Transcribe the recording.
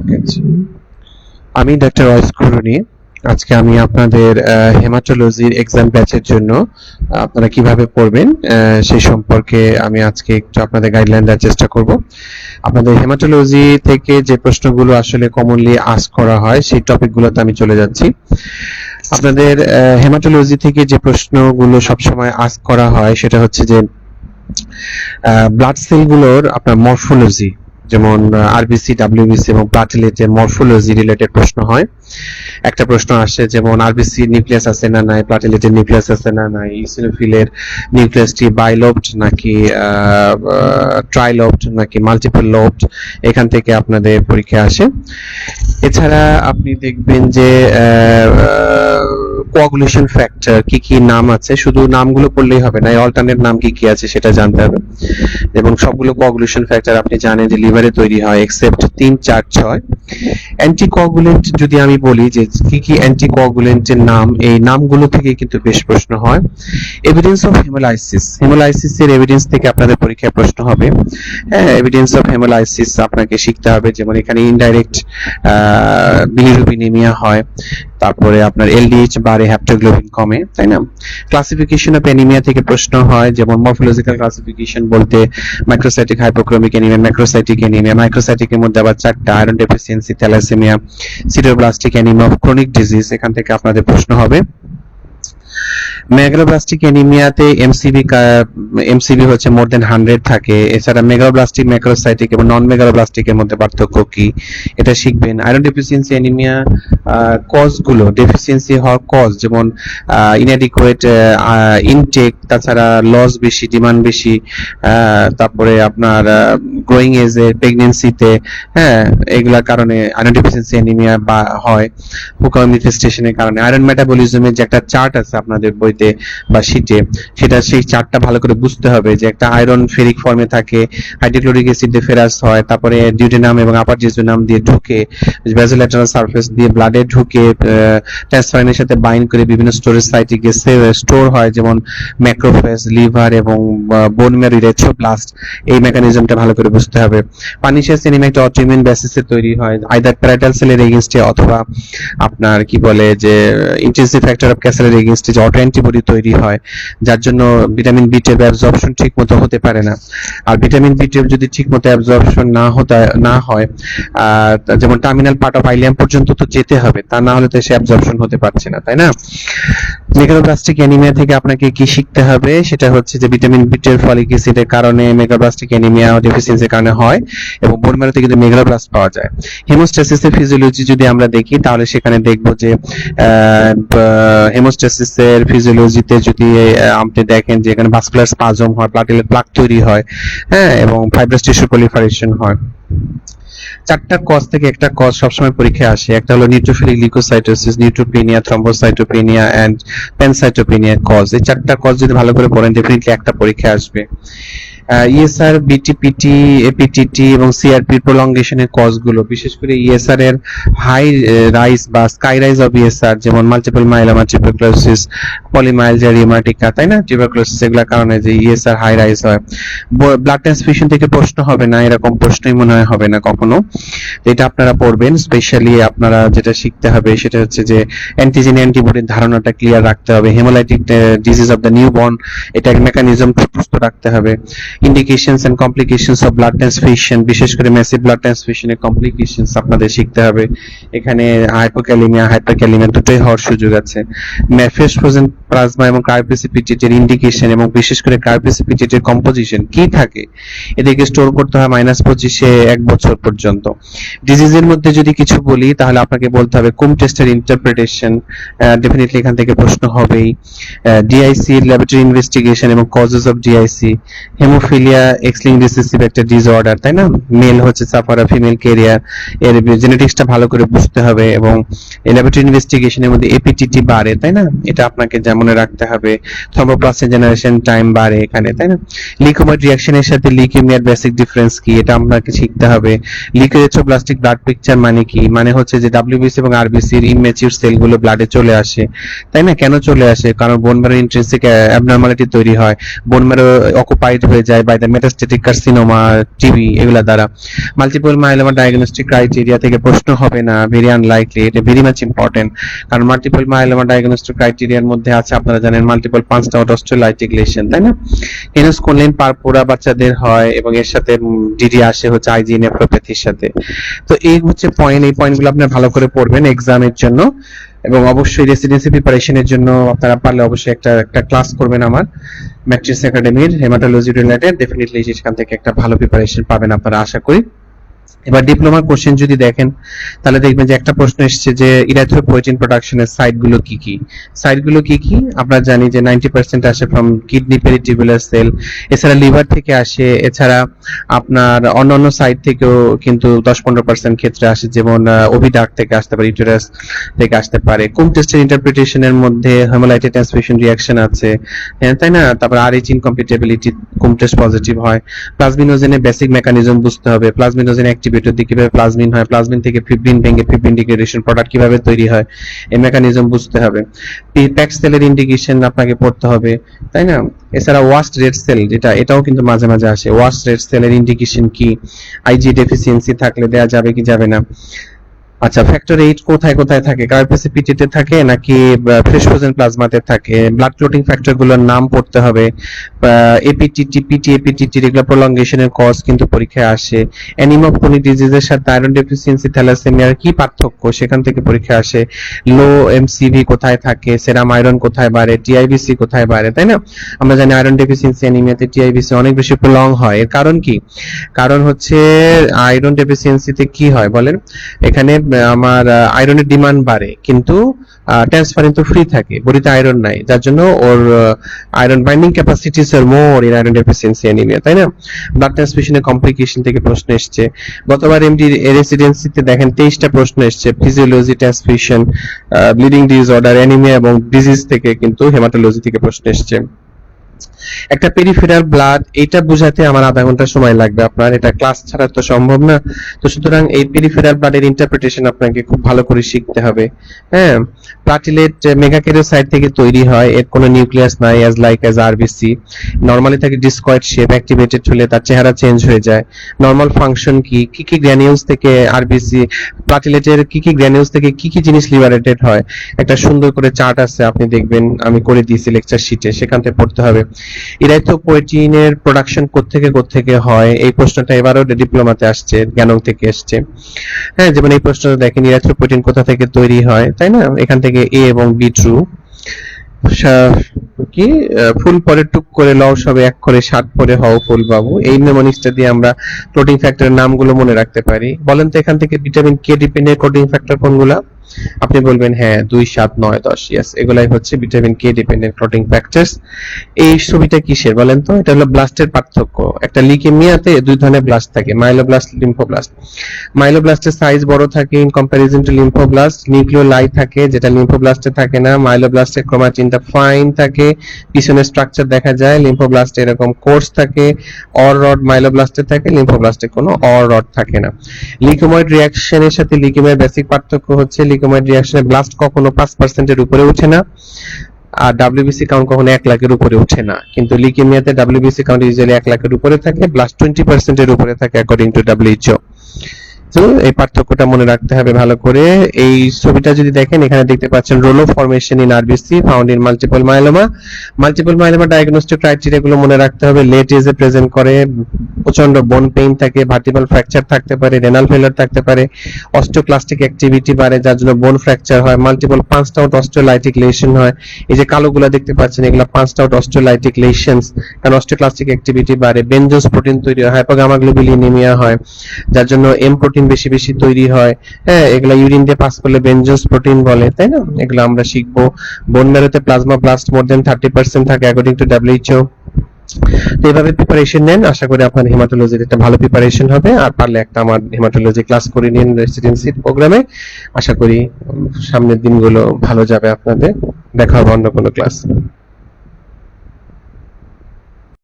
ওকে, আমি ডাক্তার ওয়েস কুরুনি। আজকে আমি আপনাদের হেমাটোলজির এক্সাম ব্যাচের জন্য আপনারা কিভাবে পড়বেন সেই সম্পর্কে আমি আজকে একটু আপনাদের গাইডলাইন দেওয়ার চেষ্টা করব। আপনাদের হেমাটোলজি থেকে যে প্রশ্নগুলো আসলে কমনলি আস্ক করা হয় সেই টপিকগুলোতে আমি চলে যাচ্ছি। আপনাদের হেমাটোলজি থেকে যে প্রশ্নগুলো সবসময় আস্ক করা হয় সেটা হচ্ছে যে ব্লাড সেলগুলোর আপনার মরফোলজি, যেমন আরবিসি, ডাব্লিউবিসি এবং প্লাটেলেটের মরফোলজি রিলেটেড প্রশ্ন হয়। একটা প্রশ্ন আসে যেমন আরবিসি নিউক্লিয়াস আছে না নাই, প্লাটেলেটের নিউক্লিয়াস আছে না নাই, ইসিনোফিলের নিউক্লিয়াসটি বাইলোবড নাকি ট্রাইলোবড নাকি মাল্টিপল লোবড, এখান থেকে আপনাদের পরীক্ষা আসে। এছাড়া আপনি দেখবেন যে কোয়াগুলেশন ফ্যাক্টর কি কি নাম আছে, শুধু নামগুলো পড়লেই হবে না, অল্টারনেট নাম কি কি আছে সেটা জানতে হবে। এবং সবগুলো কোয়াগুলেশন ফ্যাক্টর আপনি জানেন যে লিভারে তৈরি হয় এক্সেপ্ট 3, 4, 6। অ্যান্টিকোয়াগুলেন্ট যদি আমি বলি যে কি কি অ্যান্টিকোয়াগুলেন্টের নাম, এই নামগুলো থেকে কিন্তু বেশ প্রশ্ন হয়। এভিডেন্স অফ হেমোলাইসিস, হেমোলাইসিসের এভিডেন্স থেকে আপনাদের পরীক্ষায় প্রশ্ন হবে। হ্যাঁ, এভিডেন্স অফ হেমোলাইসিস আপনাকে শিখতে হবে, যেমন এখানে ইনডাইরেক্ট বিলিরুবিনেমিয়া হয়, তারপরে আপনার এলডিএইচ বাড়ে, হ্যাপ্টোগ্লোবিন কমে, তাই না? ক্লাসিফিকেশন অফ অ্যানিমিয়া থেকে প্রশ্ন হয়, যেমন মরফোলজিক্যাল ক্লাসিফিকেশন বলতে microcytic, hypochromic anaemia, macrocytic anaemia, মাইক্রোসাইটিকের মধ্যে আবার 4টা, iron deficiency, thalassaemia, sideroblastic anaemia of chronic disease, এখান থেকে আপনাদের প্রশ্ন হবে। মেগালোব্লাস্টিক অ্যানিমিয়াতে এমসিবি হচ্ছে মোর দেন 100 থাকে। এছাড়া মেগালোব্লাস্টিক, ম্যাক্রোসাইটিক এবং নন মেগালোব্লাস্টিকের মধ্যে পার্থক্য কি এটা শিখবেন। আয়রন ডেফিসিয়েন্সি অ্যানিমিয়া কজ গুলো, ডেফিসিয়েন্সি হওয়ার কজ যেমন ইনঅ্যাডিকুয়েট ইনটেক, তাছাড়া লস বেশি, ডিমান্ড বেশি, তারপরে আপনার গ্রোয়িং এজে, প্রেগন্যান্সিতে, হ্যাঁ, এগুলার কারণে আয়রন ডেফিসিয়েন্সি অ্যানিমিয়া হয়। হুকা মিউটেশনের কারণে আয়রন মেটাবলিজমের যে একটা চার্ট আছে আপনাদের বইতে বা শীটে, সেটা সেই চার্টটা ভালো করে বুঝতে হবে যে একটা আয়রন ফেরিক ফর্মে থাকে, হাইড্রোক্লোরিক অ্যাসিড দিয়ে ফেরাস হয়, তারপরে ডিউটেনাম এবং আপার জিজোনাম দিয়ে ঢুকে বেসোল্যাটারাল সারফেস দিয়ে ব্লাডে ঢুকে ট্রান্সফারিনের সাথে বাইন্ড করে বিভিন্ন স্টোরেজ সাইটে গিয়ে স্টোর হয়, যেমন ম্যাক্রোফেজ, লিভার এবং বোন ম্যারো রেট্রোব্লাস্ট। এই মেকানিজমটা ভালো করে বুঝতে হবে। পার্নিশিয়াস অ্যানিমিয়া একটা অটোইমিউন বেসিসে তৈরি হয়, আইদার প্যারাটাল সেলের এগেইনস্টে অথবা আপনার কি বলে যে ইন্টেন্সিভ ফ্যাক্টর অফ ক্যাসেলের এগেইনস্টে যে অটো অ্যান্টিবডি তৈরি হয়, যার জন্য ভিটামিন বি12 অ্যাবজর্পশন ঠিকমতো হতে পারে না। আর ভিটামিন বি12 যদি ঠিকমতো অ্যাবজর্পশন না হয়, যেমন টার্মিনাল পার্ট অফ আইলিয়াম পর্যন্ত তো যেতে হবে, তা না হলে তো সে অ্যাবজর্পশন হতে পারছে না, তাই না? মেগালোব্লাস্টিক অ্যানিমিয়া থেকে আপনাকে কি শিখতে হবে সেটা হচ্ছে যে ভিটামিন বি12 ফলিক অ্যাসিডের কারণে মেগালোব্লাস্টিক অ্যানিমিয়া ডেফিসিয়েন্সির কারণে হয় এবং বোন ম্যারোতে কিন্তু মেগালোব্লাস্ট পাওয়া যায়। হেমোস্ট্যাসিসের ফিজিওলজি যদি আমরা দেখি তাহলে সেখানে দেখব যে হেমোস্ট্যাসিসের ফিজিওলজিতে যদি আপনি দেখেন যে এখানে ভাস্কুলার স্পাজম হয়, প্লাটেলেট প্লাক তৈরি হয়, হ্যাঁ, এবং ফাইব্রাস টিস্যু প্রলিফারেশন হয়। 4টা কজ থেকে একটা কজ সবসময় পরীক্ষায় আসে, একটা হলো neutrophilic leukocytosis, neutropenia, thrombocytopenia and pancytopenia cause. এই 4টা কজ যদি ভালো করে পড়েন ডেফিনেটলি একটা পরীক্ষায় আসবে। ইএসআর, বিটিপিটি, এপিটিটি এবং সিআরপি প্রলঙ্গেশনের কজগুলো, বিশেষ করে ইএসআর এর হাই রাইজ বা স্কাই রাইজ অফ ইএসআর, যেমন মাল্টিপল মাইলোমা, টিউবারকুলোসিস, পলিমাইলজিয়া রিউমাটিকা, তাই না, টিউবারকুলোসিস, এগুলোর কারণে যে ইএসআর হাই রাইজ হয়। ব্লাড ট্রান্সফিউশন থেকে প্রশ্ন হবে না, এরকম প্রশ্নই মনে হয় হবে না কখনো। এটা আপনারা পড়বেন। স্পেশালি আপনারা যেটা শিখতে হবে সেটা হচ্ছে যে অ্যান্টিজেন অ্যান্টিবডির ধারণাটা ক্লিয়ার রাখতে হবে। Haemolytic disease of the newborn, এটা মেকানিজম প্রস্তুত রাখতে হবে। Indications and complications of blood transfusion, বিশেষ করে ম্যাসিভ ব্লাড ট্রান্সফিউশনের কমপ্লিকেশনস আপনাদের শিখতে হবে। এখানে হাইপোক্যালিমিয়া, হাইপারক্যালিমিয়া দুটোই হওয়ার সুযোগ আছে। ফ্রেশ ফ্রোজেন প্লাজমা এবং ক্রায়োপ্রেসিপিটেটের ইন্ডিকেশন এবং বিশেষ করে ক্রায়োপ্রেসিপিটেটের কম্পোজিশন কি থাকে, এদেরকে স্টোর করতে হয় -25-এ 1 বছর পর্যন্ত। ডিজিজের মধ্যে যদি কিছু বলি তাহলে আপনাকে বলতে হবে কুম টেস্টের ইন্টারপ্রিটেশন, ডেফিনেটলি এখান থেকে প্রশ্ন হবেই। ডিআইসি ল্যাবরেটরি ইনভেস্টিগেশন এবং causes of DIC, haemophilia x-link recessive একটা ডিসঅর্ডার, তাই না, মেল হচ্ছে সাফারার, ফিমেল ক্যারিয়ার, এর জেনেটিক্সটা ভালো করে বুঝতে হবে। এবং ল্যাবরেটরি ইনভেস্টিগেশনের মধ্যে এপিটিটি বাড়ে, তাই না, এটা আপনাকে মনে রাখতে হবে। থ্রম্বোপ্লাস্টিক জেনারেশন টাইম বাড়ে এখানে, তাই না। লিউকোমাইট রিঅ্যাকশনের সাথে লিউকেমিয়ার বেসিক ডিফারেন্স কি, এটা আপনাকে শিখতে হবে। লিউকোরিথ্রোব্লাস্টিক ব্লাড পিকচার মানে কি, মানে হচ্ছে যে ডাব্লিউবিসি এবং আরবিসির ইমম্যাচিউর সেলগুলো ব্লাডে চলে আসে, তাই না। কেন চলে আসে? কারণ বোন ম্যারো ইন্ট্রিনসিক অ্যাবনরমালিটি তৈরি হয়, বোন ম্যারো অকুপাইড হয়ে যায় by the metastatic carcinoma, TB, এগুলা দ্বারা। মাল্টিপল মাইলোমা ডায়াগনস্টিক ক্রাইটেরিয়া থেকে প্রশ্ন হবে না, ভেরি আনলাইকলি, এটা ভেরি মাচ ইম্পর্টেন্ট। কারণ মাল্টিপল মাইলোমা ডায়াগনস্টিক ক্রাইটেরিয়ার মধ্যে আছে, আপনারা জানেন, মাল্টিপল 5টা অস্ট্রোলাইটিক লেশন, তাই না? হেনুস কোনলিন পারপুরা বাচ্চাদের হয় এবং এর সাথে ডিডি আসে হচ্ছে আইজি নেফ্রোপ্যাথির সাথে। তো এই হচ্ছে পয়েন্ট, এই পয়েন্টগুলো আপনারা ভালো করে পড়বেন এক্সামের জন্য। এবং অবশ্যই রেসিডেন্সি প্রিপারেশনের জন্য আপনারা পারলে অবশ্যই একটা ক্লাস করবেন আমার ম্যাট্রিক্স একাডেমির হেমাটোলজি রিলেটেড, ডেফিনেটলি সেখান থেকে একটা ভালো প্রিপারেশন পাবেন আপনারা, আশা করি। এবার ডিপ্লোমা কোশ্চেন যদি দেখেন তাহলে দেখবেন যে একটা প্রশ্ন এসেছে যে ইরাথ্রোপয়েটিন প্রোডাকশনের সাইটগুলো কি কি। সাইটগুলো কি কি আমরা জানি যে 90% আসে ফ্রম কিডনি পেরিটিউবুলার সেল, এছাড়া লিভার থেকে আসে, এছাড়া আপনার অন্যান্য সাইট থেকেও কিন্তু 10-15% ক্ষেত্রে আসে, যেমন ওভিডাক্ট থেকে আসতে পারে, ইউটেরাস থেকে আসতে পারে। কুম টেস্টের ইন্টারপ্রিটেশনের মধ্যে হেমোলাইটিক ট্রান্সফিউশন রিঅ্যাকশন আছে, তাই না? তারপর আরএইচ ইনকম্পিটেবিলিটি কুম টেস্ট পজিটিভ হয়। প্লাজমিনোজেনের বেসিক মেকানিজম বুঝতে হবে, প্লাজমিনোজেন অ্যাক্টিভেটর দিয়ে কিভাবে প্লাজমিন হয়, প্লাজমিন থেকে ফিব্রিন ভেঙে ফিব্রিন ডিগ্রেডেশন প্রোডাক্ট কিভাবে তৈরি হয়, এই মেকানিজম বুঝতে হবে। প্যাক্স সেলের ইন্ডিকেশন আপনাকে পড়তে হবে, তাই না? এছাড়া ওয়াস্ট রেড সেল, যেটা এটাও কিন্তু মাঝে মাঝে আসে, ওয়াস্ট রেড সেলের ইন্ডিকেশন কি, আইজি ডেফিসিয়েন্সি থাকলে দেয়া যাবে কি যাবে না। আচ্ছা, ফ্যাক্টর 8 কোথায় কোথায় থাকে, কার্পেসিপিটিতে থাকে নাকি ফ্রেশ ফ্রোজেন প্লাজমাতে থাকে। ব্লাড ক্লটিং ফ্যাক্টর গুলোর নাম পড়তে হবে। এপিটিটি, পিটি এপিটিটি, রেগুলার প্রলংগেশনের কজ কিন্তু পরীক্ষায় আসে। অ্যানিমিয়া অফ ক্রনিক ডিজিজের সাথে আয়রন ডেফিসিয়েন্সি থ্যালাসেমিয়ার কি পার্থক্য, সেখান থেকে পরীক্ষা আসে। লো এমসিভি কোথায় থাকে, সেরাম আয়রন কোথায় বাড়ে, টিআইবিসি কোথায় বাড়ে, তাই না? আমরা জানি আয়রন ডেফিসিয়েন্সি অ্যানিমিয়াতে টিআইবিসি অনেক বেশি প্রলং হয়। এর কারণ কি? কারণ হচ্ছে আয়রন ডেফিসিয়েন্সিতে কি হয় বলেন, এখানে আমার আয়রনের ডিমান্ড বাড়ে কিন্তু ট্রান্সফারেন্স তো ফ্রি থাকে, বডিতে আয়রন নাই, যার জন্য ওর iron binding capacities are more in iron deficiency anaemia, তাই না? ব্লাড ট্রান্সফিউশনের কমপ্লিকেশন থেকে প্রশ্ন এসেছে। গতবার এমডি রেসিডেন্সিতে দেখেন 23টা প্রশ্ন এসেছে, physiology, transfusion, bleeding disorder, anaemia এবং ডিজিজ থেকে কিন্তু হেমাটোলজি থেকে প্রশ্ন এসেছে। একটা পেরিফেরাল ব্লাড, এটা বোঝাতে আমার আধা ঘন্টা সময় লাগবে আপনার, এটা ক্লাস ছাড়া তো সম্ভব না। তো সুতরাং এই পেরিফেরাল ব্লাডের ইন্টারপ্রিটেশন আপনাকে খুব ভালো করে শিখতে হবে। হ্যাঁ, প্লাটিলেট মেগাক্যারিওসাইট থেকে তৈরি হয়, এর কোনো নিউক্লিয়াস নাই, as like as RBC. Normally থাকে ডিসকয়েড শেপ, অ্যাক্টিভেটেড হলে তার চেহারা চেঞ্জ হয়ে যায়। নরমাল ফাংশন কি, কি কি গ্র্যানিউলস থেকে আরবিসি, প্লাটিলেটের কি কি গ্র্যানিউলস থেকে কি কি জিনিস লিবারেটেড হয়, একটা সুন্দর করে চার্ট আছে, আপনি দেখবেন, আমি করে দিয়েছি লেকচার শিটে, সেখান থেকে পড়তে হবে। ইরাইথ্রোপয়েটিনের প্রোডাকশন কোত্থেকে হয়, এই প্রশ্নটা এবারও ডিপ্লোমাতে আসছে, জ্ঞানং থেকে এসছে। হ্যাঁ, যেমন এই প্রশ্নটা দেখেন, ইরাইথ্রোপয়েটিন কোথা থেকে তৈরি হয়, তাই না? এখান থেকে এ এবং বি ট্রু। কি ফুল পরে টুক করে লও সবে এক করে, সাত পরে হও ফুল বাবু, এই নেমোনিক্সটা দিয়ে আমরা ক্লোটিং ফ্যাক্টরের নামগুলো মনে রাখতে পারি। বলেন তো এখান থেকে vitamin K dependent clotting factor কোনগুলা? আপনি বলবেন হ্যাঁ 2, 7, 9, 10, ইয়েস, এগুলাই হচ্ছে vitamin K dependent clotting factors. এই ছবিটা কিসের বলেন তো? এটা হলো ব্লাস্টের পার্থক্য। একটা লিউকেমিয়াতে দুই ধরনের ব্লাস্ট থাকে, মাইলোব্লাস্ট, লিম্ফোব্লাস্ট। মাইলোব্লাস্টের সাইজ বড় থাকে ইন কম্পারিজন টু লিম্ফোব্লাস্ট, নিউক্লিওলাই থাকে যেটা লিম্ফোব্লাস্টে থাকে না। মাইলোব্লাস্টের ক্রোমাটিনটা ফাইন থাকে, পিছনে স্ট্রাকচার দেখা যায়। লিম্ফোব্লাস্টে এরকম কোর্স থাকে, অর রড মাইলোব্লাস্টে থাকে, লিম্ফোব্লাস্টে কোনো অর রড থাকে না। লিউকেময়েড রিঅ্যাকশনের সাথে লিউকেমিয়ার বেসিক পার্থক্য হচ্ছে লিউকেময়েড রিঅ্যাকশনে ব্লাস্ট কখনো 5% এর উপরে ওঠে না, আর ডাব্লিউবিসি কাউন্ট কখনো 1 লাখের উপরে ওঠে না। কিন্তু লিউকেমিয়াতে ডাব্লিউবিসি কাউন্ট ইউজুয়ালি 1 লাখের উপরে থাকে, ব্লাস্ট 20% এর উপরে থাকে অ্যাকর্ডিং টু ডাব্লিউএইচও। তো এই পার্থক্যটা মনে রাখতে হবে ভালো করে। এই ছবিটা যদি দেখেন, এখানে দেখতে পাচ্ছেন রোলো formation in RBC found in multiple myeloma. Multiple myeloma diagnostic criteria গুলো মনে রাখতে হবে। লেট এজে প্রেজেন্ট করে, প্রচন্ড বোন পেইন থাকে, ভার্টিব্রাল ফ্র্যাকচার থাকতে পারে, রেনাল ফেলিয়ার থাকতে পারে, অস্টিওক্লাস্টিক অ্যাক্টিভিটি বাড়ে যার জন্য বোন ফ্র্যাকচার হয়, মাল্টিপল পাঁচটা আউট অস্টিওলাইটিক লেশন হয়। এই যে কালোগুলা দেখতে পাচ্ছেন, এগুলা পাঁচটা আউট অস্টিওলাইটিক লেশনস, কারণ অস্টিওক্লাস্টিক অ্যাক্টিভিটি বাড়ে। বেনজোস প্রোটিন তৈরি হয়, হাইপোগামাগ্লোবিলিনেমিয়া হয়, যার জন্য এম প্রোটিন বেশি বেশি তৈরি হয়। হ্যাঁ, এগুলা ইউরিন দিয়ে পাস করলে বেনজোস প্রোটিন বলে, তাই না? এগুলো আমরা শিখবো। বোন ম্যারোতে প্লাজমা ব্লাস্ট মোর দেন 30% থাকে অ্যাকর্ডিং টু ডাব্লিউএইচও। তো এইভাবে প্রিপারেশন নেন, আশা করি আপনার হেমাটোলজির একটা ভালো প্রিপারেশন হবে। আর পারলে একটা আমার হেমাটোলজি ক্লাস করে নিন রেসিডেন্সি প্রোগ্রামে। আশা করি সামনের দিনগুলো ভালো যাবে আপনাদের। দেখা হবে অন্য কোনো ক্লাস।